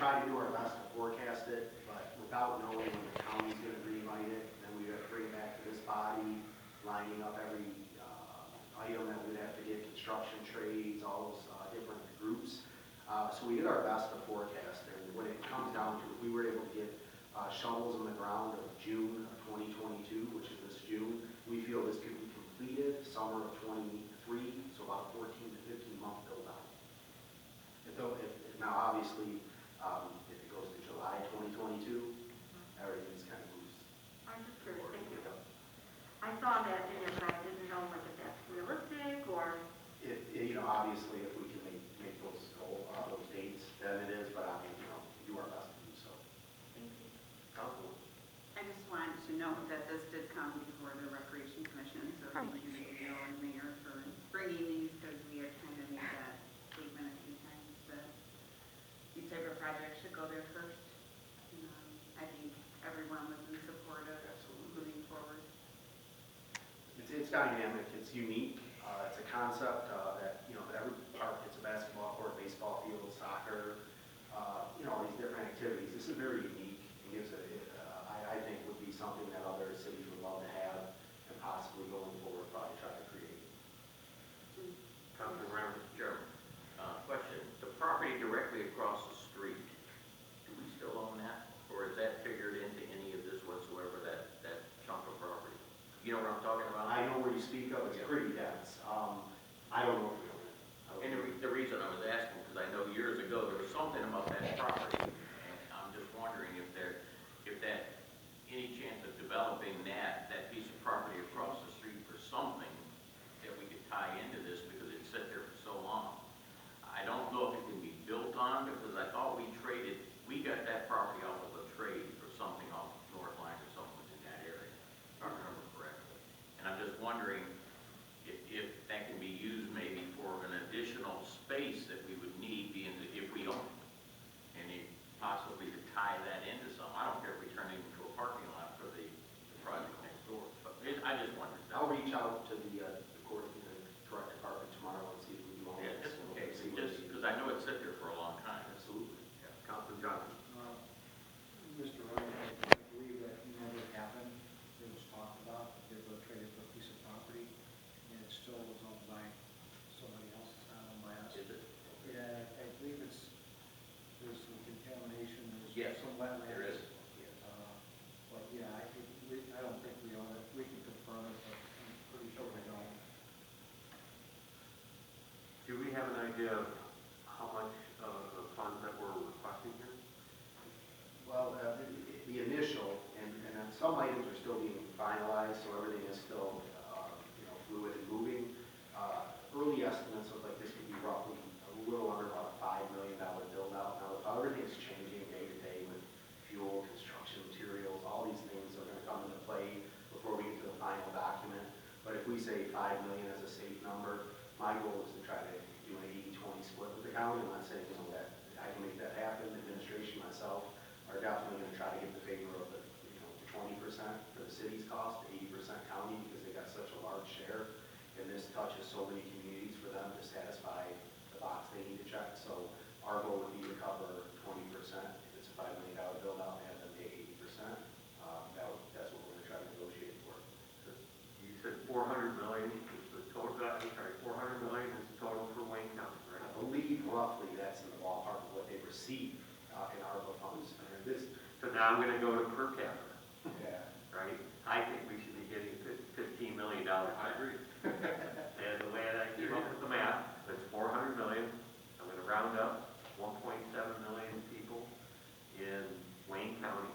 try to do our best to forecast it, but without knowing when the county's going to greenlight it, then we have to bring it back to this body, lining up every item that we'd have to get, construction trades, all those different groups. So we did our best to forecast, and when it comes down to it, we were able to get shovels in the ground of June of 2022, which is this June. We feel this could be completed summer of 23, so about 14 to 15 month build out. Now obviously, if it goes to July 2022, everything's kind of loose. I'm just curious, thank you. I saw that in it, but I didn't know whether that's realistic or. Obviously, if we can make those dates, then it is. But I mean, do our best to do so. Thank you. Council. I just wanted to note that this did come before the Recreation Commission, so thank you, Mayor and Mayor, for bringing these, because we had kind of made that statement a few times that these type of projects should go there first. I think everyone was in support of moving forward. It's dynamic. It's unique. It's a concept that every park gets a basketball court, baseball field, soccer. All these different activities. This is very unique. It gives I think would be something that other cities would love to have, and possibly going forward probably try to create. Councilman Mr. Chairman, question: the property directly across the street, do we still own that, or is that figured into any of this whatsoever? That chunk of property. You know what I'm talking about? I know where you speak of. It's pretty dense. I don't know if we own it. And the reason I was asking, because I know years ago there was something about that property, and I'm just wondering if that any chance of developing that piece of property across the street for something that we could tie into this, because it sat there for so long. I don't know if it can be built on, because I thought we got that property off of a trade for something off North Line or something in that area, if I remember correctly. And I'm just wondering if that can be used maybe for an additional space that we would need, if we own it, and possibly to tie that into something. I don't care if we turn it into a parking lot for the project next door, but I just wondered. I'll reach out to the court and the correct department tomorrow and see if we do all Yeah, this. just in case, just because I know it sat there for a long time. Absolutely. Yeah. Councilman Johnson. Mr. Ryan, I believe that never happened. It was talked about, they were traded for a piece of property, and it still was owned by somebody else, it's not owned by us. Is it? Yeah, I believe there's some contamination, there's Yes, some wetlands. there is. But yeah, I don't think we own it. We can confirm it, but I'm pretty sure we don't. Do we have an idea of how much of funds that we're requesting here? Well, the initial, and some items are still being finalized, so everything is still, fluid and moving. Early estimates look like this could be roughly a little under about a $5 million build out. Now, everything is changing day to day with fuel, construction materials, all these things are going to come into play before we get to the final document. But if we say $5 million as a safe number, my goal is to try to do an 80-20 split with the county. I'm not saying that I can make that happen. The administration, myself, are definitely going to try to get the favor of the 20% for the city's cost, 80% county, because they got such a large share, and this touches so many communities for them to satisfy the box they need to check. So our goal would be to cover 20%. If it's a $5 million build out, and have them pay 80%. That's what we're going to try to negotiate for. You said 400 million is the total. I'm sorry, 400 million is the total for Wayne County, right? I believe roughly that's in the ballpark of what they receive in ARPA funds. So now I'm going to go to per capita, Yeah. right? I think we should be getting $15 million. I agree. And the way that I came up with the math, that's 400 million. I'm going to round up 1.7 million people in Wayne County.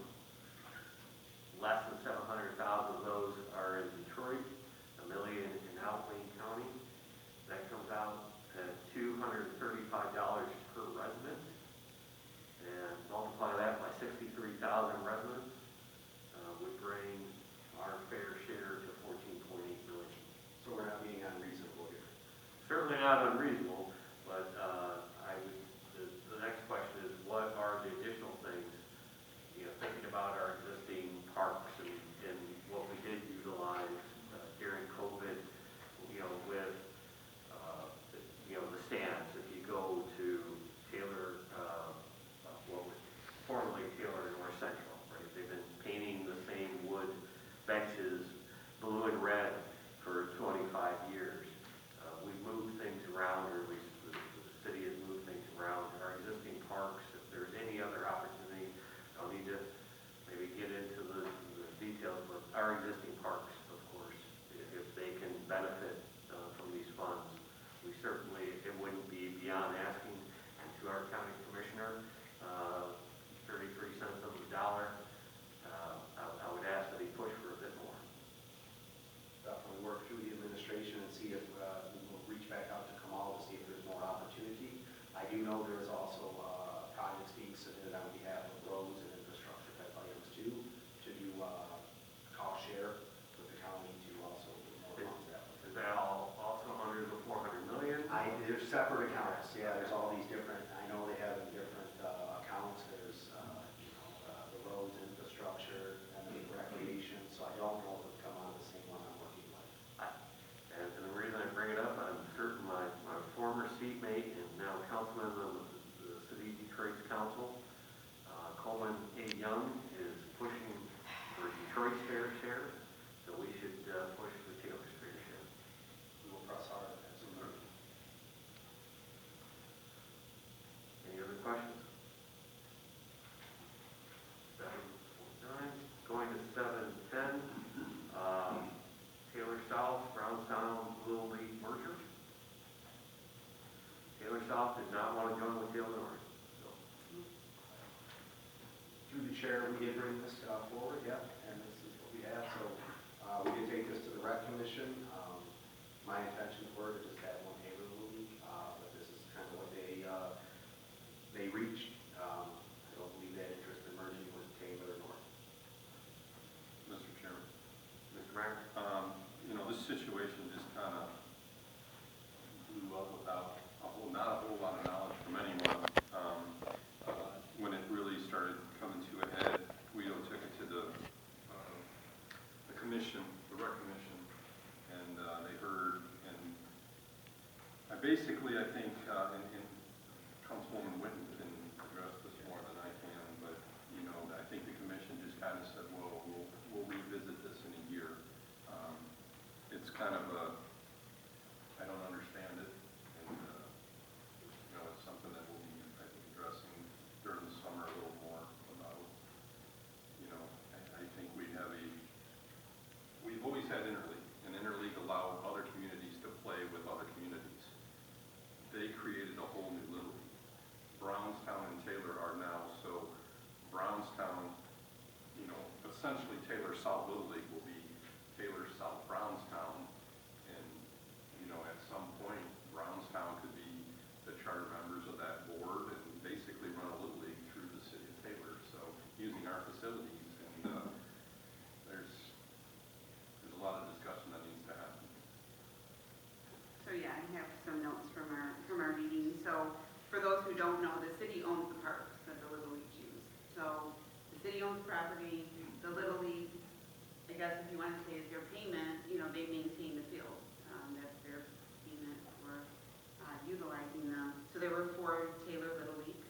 Less than 700,000 of those are in Detroit, $1 million in out Wayne County. That comes out at $235 per resident. And multiply that by 63,000 residents, would bring our fair share to 14.8 million. So we're not being unreasonable here. Certainly not unreasonable, but I would Chair, we did bring this forward, yeah, and this is what we have. So we did take this to the Rec Commission. My intentions were to just have one Taylor movie, but this is kind of what they reached. I don't believe they had interest in merging with Taylor North. Mr. Chairman, Mr. Meyer? this situation just kind of blew up without not a whole lot of knowledge from anyone. When it really started coming to a head, Guido took it to the commission, the rec commission, and they heard, and I think, and Councilwoman Witten can address this more than I can, but, I think the commission just kind of said, well, we'll revisit this in a year. It's kind of I don't understand it, and, it's something that we'll be, I think, addressing during the summer a little more about, I think we've always had interleague, and interleague allowed other communities to play with other communities. They created a whole new little league. Brownstown and Taylor are now, so Brownstown, essentially Taylor South Little League will be Taylor South Brownstown, and, at some point, Brownstown could be the charter members of that board and basically run a little league through the city of Taylor, so using our facilities, and there's a lot of discussion that needs to happen. So yeah, I have some notes from our meeting. So for those who don't know, the city owns the parks that the Little League use. So the city owns property, the Little League, I guess if you want to say is their payment, they maintain the field. That's their payment for utilizing them. So there were 4 Taylor Little Leagues.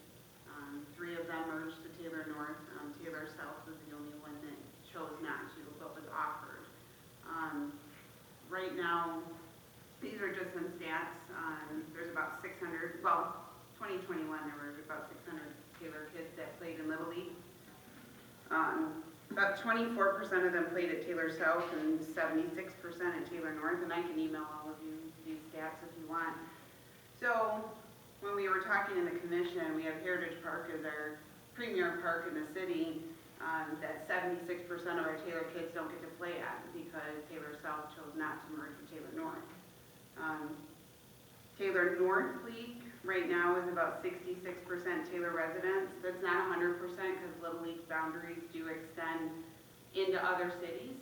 3 of them merged to Taylor North. Taylor South was the only one that chose not to, but was offered. Right now, these are just some stats. There's about 600, 2021 there were about 600 Taylor kids that played in Little League. About 24% of them played at Taylor South and 76% at Taylor North, and I can email all of you these stats if you want. So when we were talking in the commission, we have Heritage Park as our premier park in the city, that 76% of our Taylor kids don't get to play at because Taylor South chose not to merge with Taylor North. Taylor North League right now is about 66% Taylor residents. That's not 100% because Little League's boundaries do extend into other cities,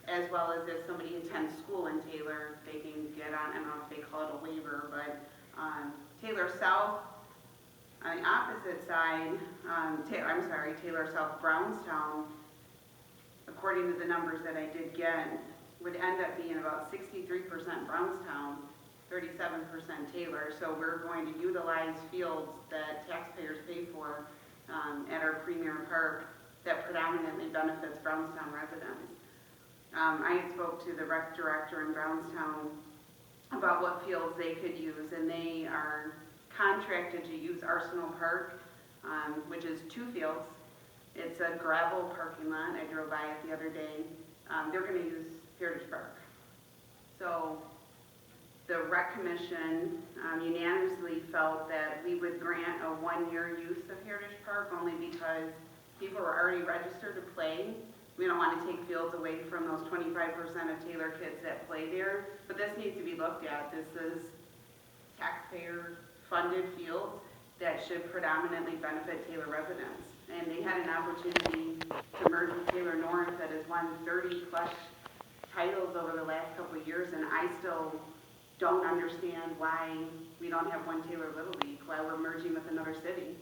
as well as if somebody attends school in Taylor, they can get on, I don't know if they call it a waiver, but Taylor South, on the opposite side, Taylor South Brownstown, according to the numbers that I did get, would end up being about 63% Brownstown, 37% Taylor. So we're going to utilize fields that taxpayers pay for at our premier park that predominantly benefits Brownstown residents. I spoke to the rec director in Brownstown about what fields they could use, and they are contracted to use Arsenal Park, which is 2 fields. It's a gravel parking lot. I drove by it the other day. They're going to use Heritage Park. So the rec commission unanimously felt that we would grant a 1-year use of Heritage Park only because people were already registered to play. We don't want to take fields away from those 25% of Taylor kids that play there, but this needs to be looked at. This is taxpayer-funded fields that should predominantly benefit Taylor residents. And they had an opportunity to merge with Taylor North that has won 30-plus titles over the last couple of years, and I still don't understand why we don't have one Taylor Little League, why we're merging with another city.